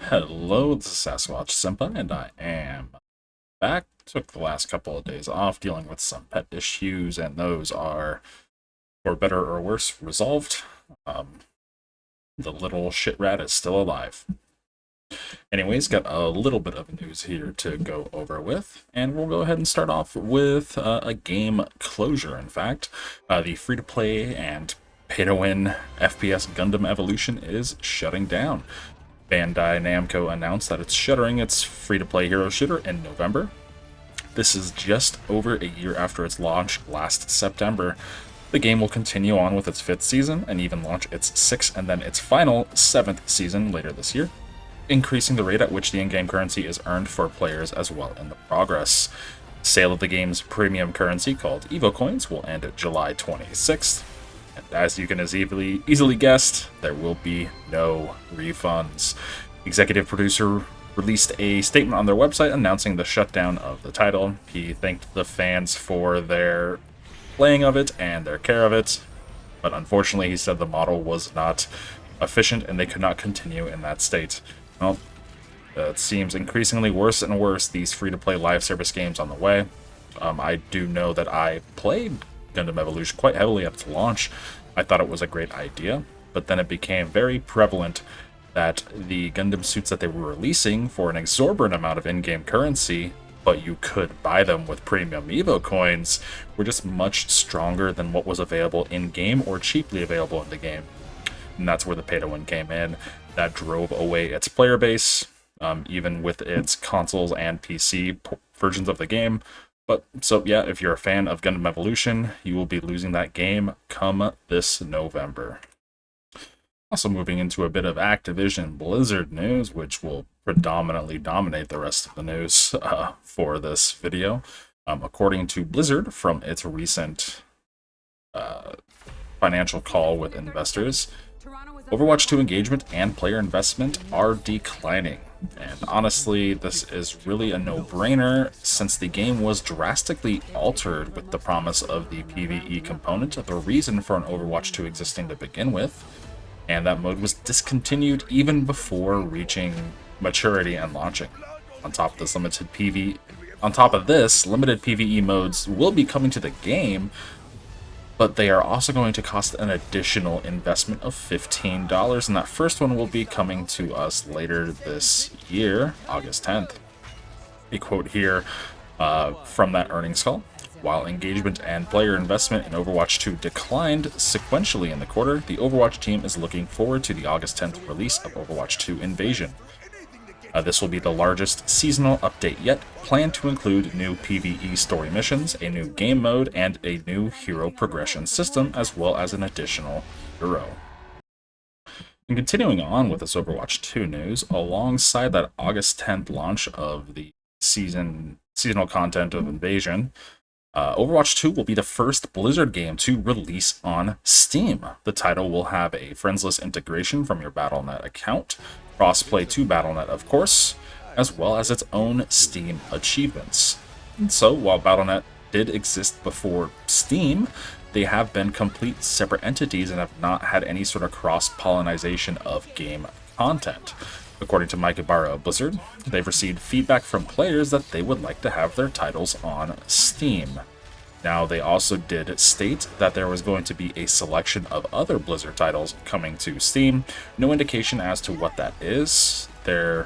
Hello, this is Sasquatch Simpa, and I am back. Took the last couple of days off dealing with some pet issues, and those are, for better or worse, resolved. Um, the little shit rat is still alive. Anyways, got a little bit of news here to go over with, and we'll go ahead and start off with a game closure, in fact. The free-to-play and pay-to-win FPS Gundam Evolution is shutting down. Bandai Namco announced that it's shuttering its free-to-play hero shooter in November. This is just over a year after its launch last September. The game will continue on with its 5th season and even launch its 6th and then its final 7th season later this year, increasing the rate at which the in-game currency is earned for players as well in the progress. Sale of the game's premium currency, called Evo Coins, will end July 26th. And as you can easily guessed, there will be no refunds. Executive producer released a statement on their website announcing the shutdown of the title. He thanked the fans for their playing of it and their care of it, but unfortunately he said the model was not efficient and they could not continue in that state. Well, it seems increasingly worse and worse, these free-to-play live service games on the way. I do know that I played Gundam Evolution quite heavily at its launch. I thought it was a great idea, but then it became very prevalent that the Gundam suits that they were releasing for an exorbitant amount of in-game currency, but you could buy them with premium Evo coins, were just much stronger than what was available in-game or cheaply available in the game. And that's where the pay-to-win came in. That drove away its player base, even with its consoles and PC versions of the game. But, so yeah, if you're a fan of Gundam Evolution, you will be losing that game come this November. Also moving into a bit of Activision Blizzard news, which will predominantly dominate the rest of the news for this video. According to Blizzard, from its recent financial call with investors, Overwatch 2 engagement and player investment are declining. And honestly, this is really a no-brainer since the game was drastically altered with the promise of the PvE component, the reason for an Overwatch 2 existing to begin with, and that mode was discontinued even before reaching maturity and launching. On top of this, limited PvE modes will be coming to the game, but they are also going to cost an additional investment of $15, and that first one will be coming to us later this year, August 10th. A quote here from that earnings call. While engagement and player investment in Overwatch 2 declined sequentially in the quarter, the Overwatch team is looking forward to the August 10th release of Overwatch 2 Invasion. This will be the largest seasonal update yet, planned to include new PvE story missions, a new game mode, and a new hero progression system, as well as an additional hero. And continuing on with this Overwatch 2 news, alongside that August 10th launch of the seasonal content of Invasion, Overwatch 2 will be the first Blizzard game to release on Steam. The title will have a friendsless integration from your Battle.net account, crossplay to Battle.net, of course, as well as its own Steam achievements. And so, while Battle.net did exist before Steam, they have been complete separate entities and have not had any sort of cross-pollinization of game content. According to Mike Ibarra of Blizzard, they've received feedback from players that they would like to have their titles on Steam. Now, they also did state that there was going to be a selection of other Blizzard titles coming to Steam. No indication as to what that is. The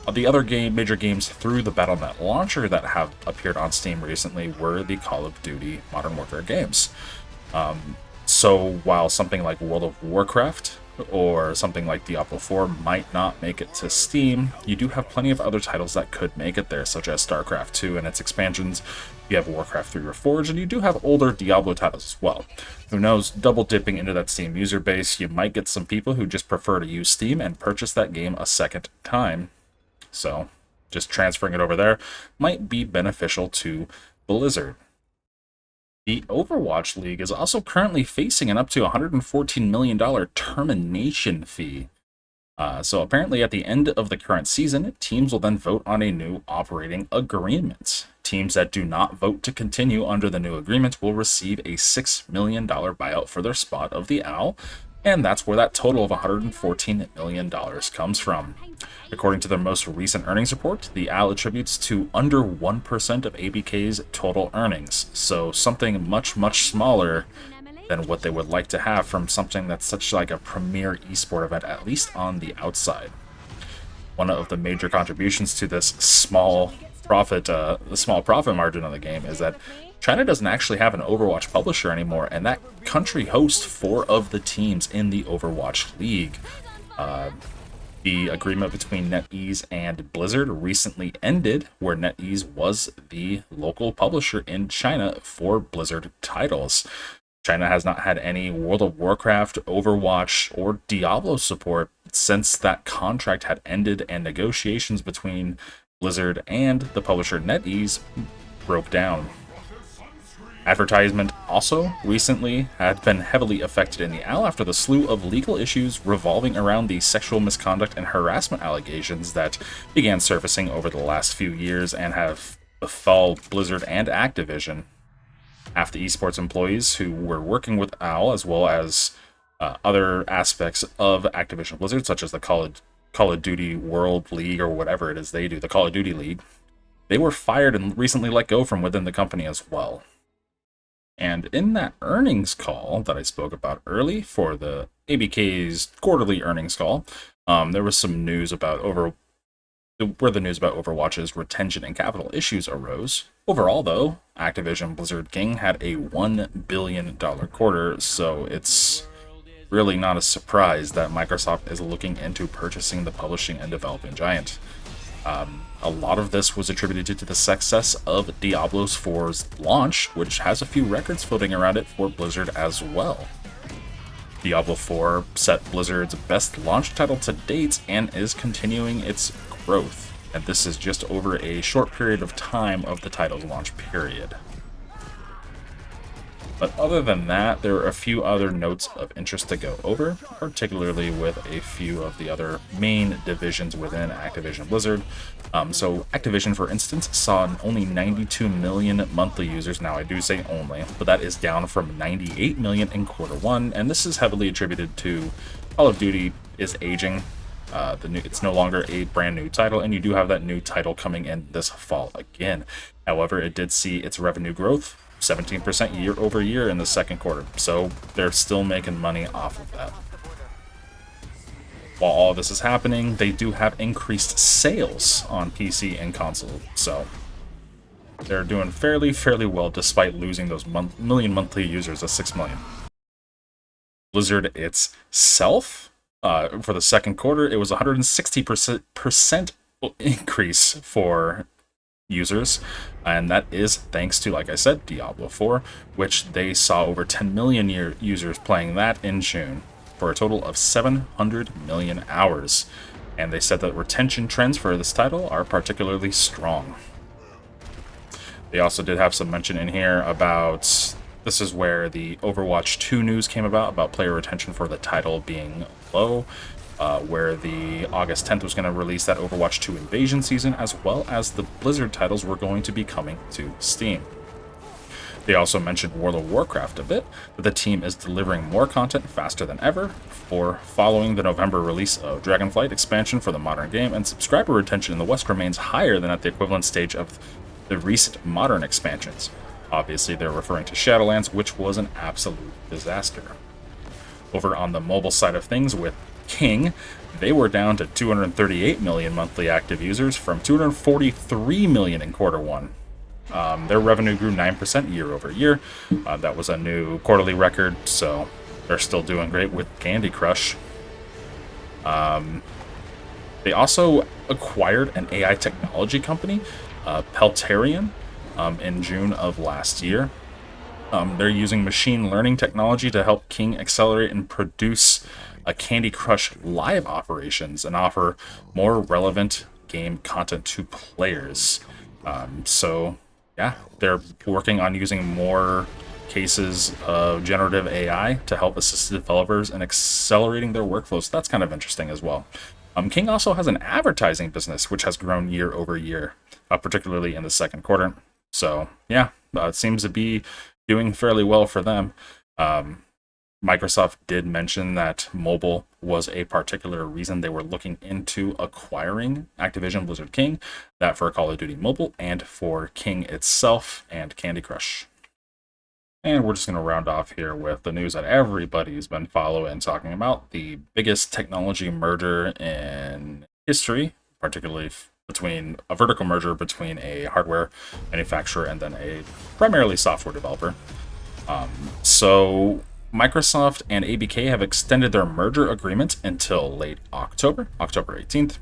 other major games through the Battle.net launcher that have appeared on Steam recently were the Call of Duty Modern Warfare games. So while something like World of Warcraft or something like Diablo 4 might not make it to Steam, you do have plenty of other titles that could make it there, such as StarCraft 2 and its expansions. You have Warcraft 3 Reforged, and you do have older Diablo titles as well. Who knows, double dipping into that Steam user base, you might get some people who just prefer to use Steam and purchase that game a second time. So, just transferring it over there might be beneficial to Blizzard. The Overwatch League is also currently facing an up to $114 million termination fee. So apparently at the end of the current season, teams will then vote on a new operating agreement. Teams that do not vote to continue under the new agreement will receive a $6 million buyout for their spot of the OWL, And that's where that total of $114 million comes from. According to their most recent earnings report, the AL attributes to under 1% of ABK's total earnings, so something much, much smaller than what they would like to have from something that's such like a premier esport event, at least on the outside. One of the major contributions to this small profit, the small profit margin of the game, is that China doesn't actually have an Overwatch publisher anymore, and that country hosts 4 of the teams in the Overwatch League. The agreement between NetEase and Blizzard recently ended, where NetEase was the local publisher in China for Blizzard titles. China has not had any World of Warcraft, Overwatch, or Diablo support since that contract had ended and negotiations between Blizzard and the publisher NetEase broke down. Advertisement also recently had been heavily affected in the AL after the slew of legal issues revolving around the sexual misconduct and harassment allegations that began surfacing over the last few years and have befalled Blizzard and Activision. Half the esports employees who were working with AL, as well as other aspects of Activision Blizzard, such as the Call of Duty World League or whatever it is they do, the Call of Duty League, they were fired and recently let go from within the company as well. And in that earnings call that I spoke about early for the ABK's quarterly earnings call, there was some news about where the news about Overwatch's retention and capital issues arose. Overall, though, Activision Blizzard King had a $1 billion quarter, so it's really not a surprise that Microsoft is looking into purchasing the publishing and developing giant. A lot of this was attributed to the success of Diablo 4's launch, which has a few records floating around it for Blizzard as well. Diablo 4 set Blizzard's best launch title to date and is continuing its growth, and this is just over a short period of time of the title's launch period. But other than that, there are a few other notes of interest to go over, particularly with a few of the other main divisions within Activision Blizzard. So Activision, for instance, saw only 92 million monthly users. Now, I do say only, but that is down from 98 million in Q1, and this is heavily attributed to Call of Duty is aging. It's no longer a brand new title, and you do have that new title coming in this fall again. However, it did see its revenue growth 17% year over year in the second quarter, so they're still making money off of that. While all this is happening, they do have increased sales on PC and console, so they're doing fairly well despite losing those million monthly users of 6 million. Blizzard itself, for the second quarter, it was 160% increase for users, and that is thanks to, like I said, Diablo 4, which they saw over 10 million users playing that in June, for a total of 700 million hours. And they said that retention trends for this title are particularly strong. They also did have some mention in here about, this is where the Overwatch 2 news came about player retention for the title being low. Where the August 10th was going to release that Overwatch 2 Invasion season, as well as the Blizzard titles were going to be coming to Steam. They also mentioned World of Warcraft a bit, that the team is delivering more content faster than ever following the November release of Dragonflight expansion for the modern game, and subscriber retention in the West remains higher than at the equivalent stage of the recent modern expansions. Obviously, they're referring to Shadowlands, which was an absolute disaster. Over on the mobile side of things with King, they were down to 238 million monthly active users from 243 million in Q1. Their revenue grew 9% year over year. That was a new quarterly record, so they're still doing great with Candy Crush. They also acquired an AI technology company, Peltarian, in June of last year. They're using machine learning technology to help King accelerate and produce a Candy Crush live operations and offer more relevant game content to players. So yeah, they're working on using more cases of generative AI to help assist developers in accelerating their workflows. So that's kind of interesting as well. King also has an advertising business which has grown year over year, particularly in the second quarter. So yeah, it seems to be doing fairly well for them. Microsoft did mention that mobile was a particular reason they were looking into acquiring Activision Blizzard King, that for Call of Duty Mobile and for King itself and Candy Crush. And we're just going to round off here with the news that everybody's been following, talking about the biggest technology merger in history, particularly between a vertical merger between a hardware manufacturer and then a primarily software developer. So Microsoft and ABK have extended their merger agreement until late October 18th.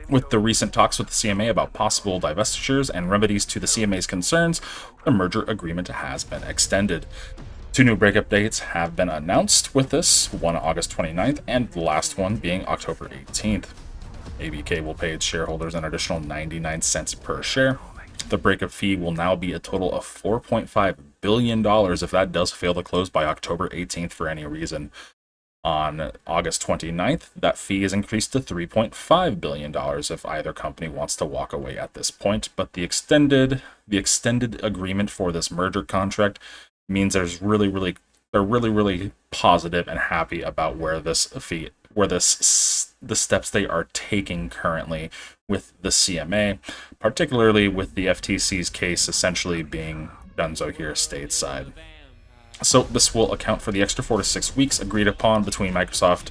With the recent talks with the CMA about possible divestitures and remedies to the CMA's concerns, the merger agreement has been extended. 2 new breakup dates have been announced with this, one August 29th and the last one being October 18th. ABK will pay its shareholders an additional 99 cents per share. The breakup fee will now be a total of $4.5 billion if that does fail to close by October 18th for any reason. On August 29th, that fee is increased to $3.5 billion if either company wants to walk away at this point, but the extended agreement for this merger contract means they're really positive and happy about the steps they are taking currently with the CMA, particularly with the FTC's case essentially being donezo here stateside. So this will account for the extra 4 to 6 weeks agreed upon between Microsoft,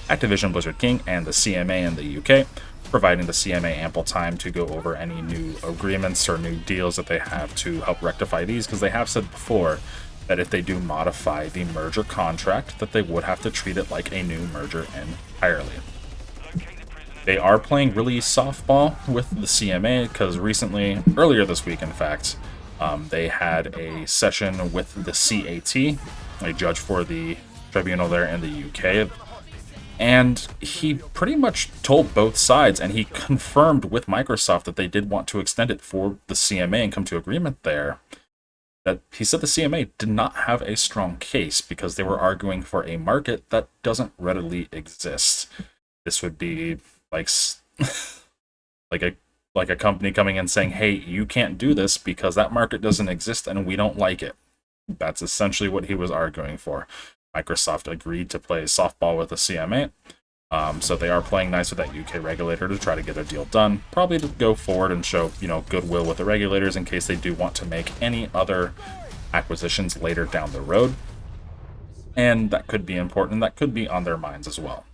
Activision Blizzard King, and the CMA in the UK, providing the CMA ample time to go over any new agreements or new deals that they have to help rectify these, because they have said before that if they do modify the merger contract, that they would have to treat it like a new merger entirely. They are playing really softball with the CMA, because earlier this week in fact, they had a session with the CAT, a judge for the tribunal there in the UK, and he pretty much told both sides, and he confirmed with Microsoft that they did want to extend it for the CMA and come to agreement there. That he said the CMA did not have a strong case because they were arguing for a market that doesn't readily exist. This would be like a company coming in saying, hey, you can't do this because that market doesn't exist and we don't like it. That's essentially what he was arguing for. Microsoft agreed to play softball with the CMA, so they are playing nice with that UK regulator to try to get a deal done, probably to go forward and show, goodwill with the regulators in case they do want to make any other acquisitions later down the road. And that could be important, that could be on their minds as well.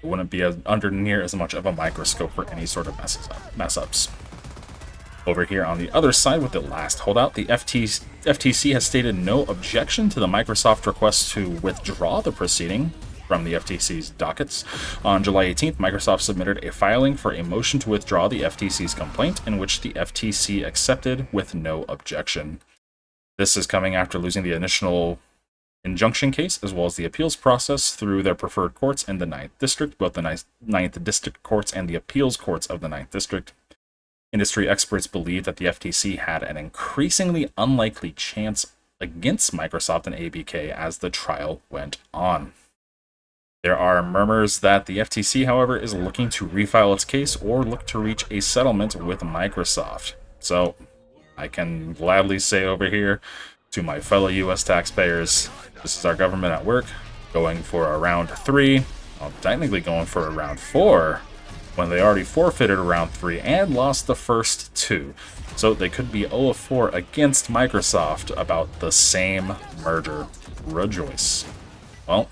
It wouldn't be under near as much of a microscope for any sort of mess-ups. Over here on the other side with the last holdout, the FTC has stated no objection to the Microsoft request to withdraw the proceeding from the FTC's dockets. On July 18th, Microsoft submitted a filing for a motion to withdraw the FTC's complaint, in which the FTC accepted with no objection. This is coming after losing the initial injunction case as well as the appeals process through their preferred courts in the 9th District, both the 9th District courts and the appeals courts of the 9th District. Industry experts believe that the FTC had an increasingly unlikely chance against Microsoft and ABK as the trial went on. There are murmurs that the FTC, however, is looking to refile its case or look to reach a settlement with Microsoft. So, I can gladly say over here to my fellow US taxpayers, this is our government at work, going for a round 3, well, technically going for a round 4, when they already forfeited round 3 and lost the first 2. So they could be 0-4 against Microsoft about the same merger. Rejoice. Well,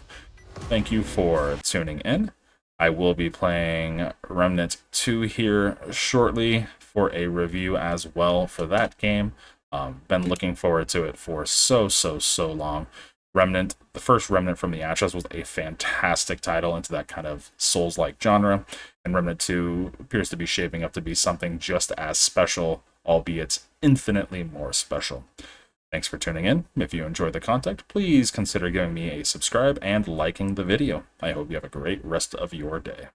thank you for tuning in. I will be playing Remnant 2 here shortly for a review as well for that game. Been looking forward to it for so long. Remnant, the first Remnant from the Ashes, was a fantastic title into that kind of Souls-like genre, and Remnant 2 appears to be shaping up to be something just as special, albeit infinitely more special. Thanks for tuning in. If you enjoyed the content, please consider giving me a subscribe and liking the video. I hope you have a great rest of your day.